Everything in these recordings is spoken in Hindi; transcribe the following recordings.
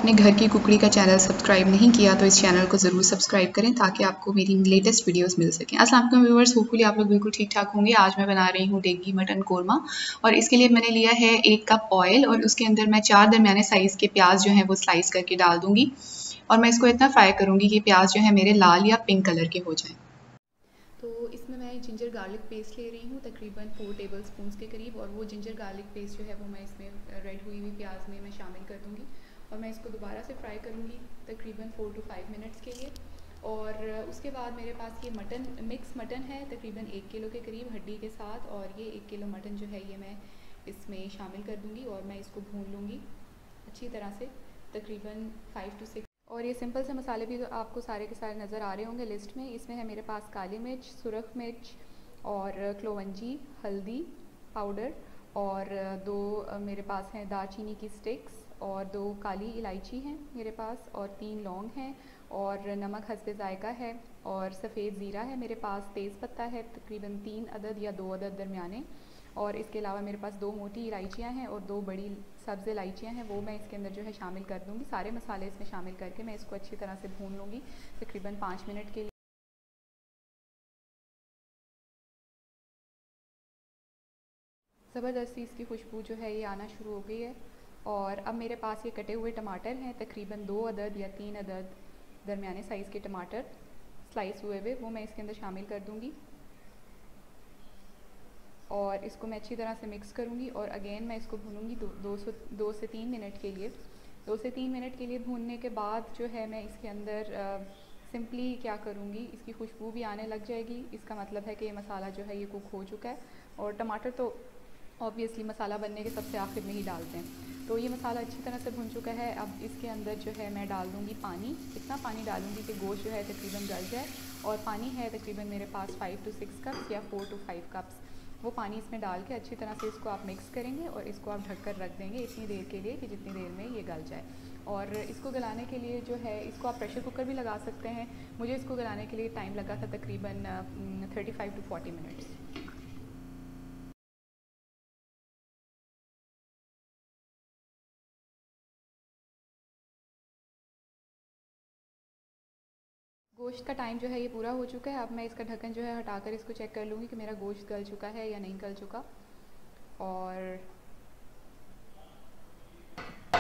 आपने घर की कुकड़ी का चैनल सब्सक्राइब नहीं किया तो इस चैनल को ज़रूर सब्सक्राइब करें ताकि आपको मेरी लेटेस्ट वीडियोस मिल सकें। अस्सलाम वालेकुम व्यूअर्स, होपफुली आप लोग बिल्कुल ठीक ठाक होंगे। आज मैं बना रही हूँ देगी मटन कोरमा और इसके लिए मैंने लिया है 1 कप ऑयल और उसके अंदर मैं 4 दरमियाने साइज़ के प्याज जो हैं वो स्लाइस करके डाल दूँगी और मैं इसको इतना फ्राई करूँगी कि प्याज जो है मेरे लाल या पिंक कलर के हो जाएँ। तो इसमें मैं जिंजर गार्लिक पेस्ट ले रही हूँ तकरीबन 4 टेबलस्पून्स के करीब, और वो जिंजर गार्लिक पेस्ट जो है वो मैं इसमें रेड हुई हुई प्याज में मैं शामिल कर दूँगी और मैं इसको दोबारा से फ्राई करूँगी तकरीबन 4 to 5 मिनट्स के लिए। और उसके बाद मेरे पास ये मटन मिक्स मटन है तकरीबन 1 किलो के करीब हड्डी के साथ, और ये 1 किलो मटन जो है ये मैं इसमें शामिल कर दूँगी और मैं इसको भून लूँगी अच्छी तरह से तकरीबन 5 to 6। और ये सिंपल से मसाले भी आपको सारे के सारे नज़र आ रहे होंगे लिस्ट में। इसमें है मेरे पास काली मिर्च, सुरख मिर्च और क्लोवंजी, हल्दी पाउडर, और 2 मेरे पास हैं दालचीनी की स्टिक्स, और 2 काली इलायची हैं मेरे पास, और 3 लौंग हैं, और नमक हस्बे ज़ायका है, और सफ़ेद ज़ीरा है मेरे पास, तेज़ पत्ता है तकरीबन 3 अदद या 2 अदद दरमियाने, और इसके अलावा मेरे पास 2 मोटी इलायचियाँ हैं और 2 बड़ी सब्ज़ इलायचियाँ हैं, वो मैं इसके अंदर जो है शामिल कर दूँगी। सारे मसाले इसमें शामिल करके मैं इसको अच्छी तरह से भून लूँगी तकरीबन 5 मिनट के लिए। ज़बरदस्ती इसकी खुशबू जो है ये आना शुरू हो गई है। और अब मेरे पास ये कटे हुए टमाटर हैं तकरीबन 2 अदद या 3 अदद दरमियाने साइज़ के टमाटर स्लाइस हुए हुए, वो मैं इसके अंदर शामिल कर दूँगी और इसको मैं अच्छी तरह से मिक्स करूँगी। और अगेन मैं इसको भूनूँगी 2 से 3 मिनट के लिए। 2 से 3 मिनट के लिए भूनने के बाद जो है मैं इसके अंदर सिंपली क्या करूँगी, इसकी खुशबू भी आने लग जाएगी, इसका मतलब है कि ये मसाला जो है ये कुक हो चुका है। और टमाटर तो ऑब्वियसली मसाला बनने के सबसे आखिर में ही डालते हैं। तो ये मसाला अच्छी तरह से भुन चुका है। अब इसके अंदर जो है मैं डाल दूँगी पानी। इतना पानी डालूँगी कि गोश्त जो है तकरीबन गल जाए, और पानी है तकरीबन मेरे पास 5 to 6 कप्स या 4 to 5 कप्स। वो पानी इसमें डाल के अच्छी तरह से इसको आप मिक्स करेंगे और इसको आप ढककर रख देंगे इतनी देर के लिए कि जितनी देर में ये गल जाए। और इसको गलाने के लिए जो है इसको आप प्रेशर कुकर भी लगा सकते हैं। मुझे इसको गलाने के लिए टाइम लगा था तकरीबन 35 to 40 मिनट्स। गोश्त का टाइम जो है ये पूरा हो चुका है। अब मैं इसका ढक्कन जो है हटाकर इसको चेक कर लूँगी कि मेरा गोश्त गल चुका है या नहीं गल चुका। और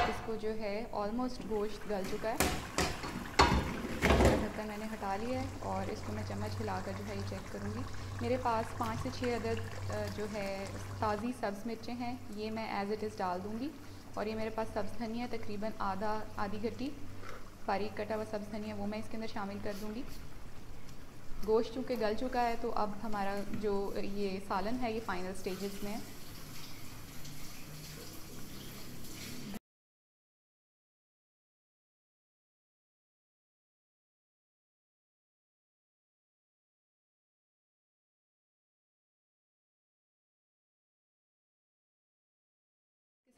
इसको जो है ऑलमोस्ट गोश्त गल चुका है। इसका ढक्कन मैंने हटा लिया है और इसको मैं चम्मच हिलाकर जो है ये चेक करूँगी। मेरे पास 5 से 6 अदद जो है ताज़ी सब्ज़ मिर्चें हैं, ये मैं एज़ इट इज़ डाल दूँगी। और ये मेरे पास सब्ज़ धनिया तकरीबन आधी गड्डी बारीक कटा हुआ सब्ज़ धनिया, वो मैं इसके अंदर शामिल कर दूँगी। गोश्त चूँकि गल चुका है तो अब हमारा जो ये सालन है ये फ़ाइनल स्टेजेस में है।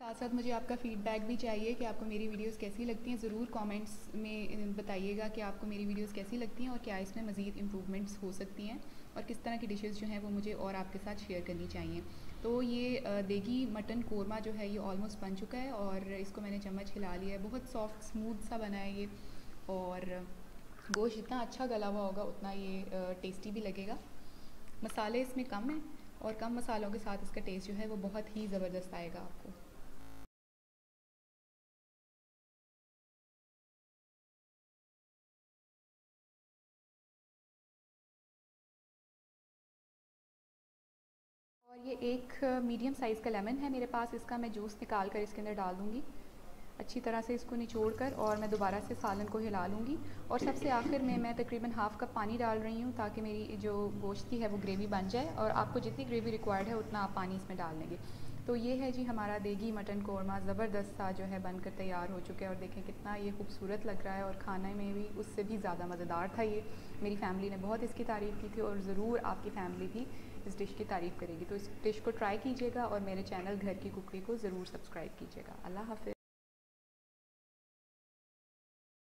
साथ साथ मुझे आपका फ़ीडबैक भी चाहिए कि आपको मेरी वीडियोस कैसी लगती हैं। ज़रूर कमेंट्स में बताइएगा कि आपको मेरी वीडियोस कैसी लगती हैं और क्या इसमें मज़ीद इम्प्रूवमेंट्स हो सकती हैं, और किस तरह की डिशेस जो हैं वो मुझे और आपके साथ शेयर करनी चाहिए। तो ये देगी मटन कोरमा जो है ये ऑलमोस्ट बन चुका है और इसको मैंने चम्मच हिला लिया है। बहुत सॉफ्ट स्मूथ सा बना है ये, और गोश्त जितना अच्छा गला हुआ होगा उतना ये टेस्टी भी लगेगा। मसाले इसमें कम हैं और कम मसालों के साथ इसका टेस्ट जो है वो बहुत ही ज़बरदस्त आएगा आपको। और ये एक मीडियम साइज़ का लेमन है मेरे पास, इसका मैं जूस निकाल कर इसके अंदर डाल दूँगी अच्छी तरह से इसको निचोड़ कर, और मैं दोबारा से सालन को हिला लूँगी। और सबसे आखिर में मैं तकरीबन हाफ़ कप पानी डाल रही हूँ ताकि मेरी जो गोश्त की है वो ग्रेवी बन जाए, और आपको जितनी ग्रेवी रिक्वायर्ड है उतना आप पानी इसमें डाल लेंगे। तो ये है जी हमारा देगी मटन कोरमा ज़बरदस्त सा जो है बनकर तैयार हो चुका है, और देखें कितना ये खूबसूरत लग रहा है, और खाने में भी उससे भी ज़्यादा मज़ेदार था ये। मेरी फैमिली ने बहुत इसकी तारीफ़ की थी, और ज़रूर आपकी फैमिली भी इस डिश की तारीफ़ करेगी। तो इस डिश को ट्राई कीजिएगा और मेरे चैनल घर की कुकरी को ज़रूर सब्सक्राइब कीजिएगा। अल्लाह हाफ़िज़।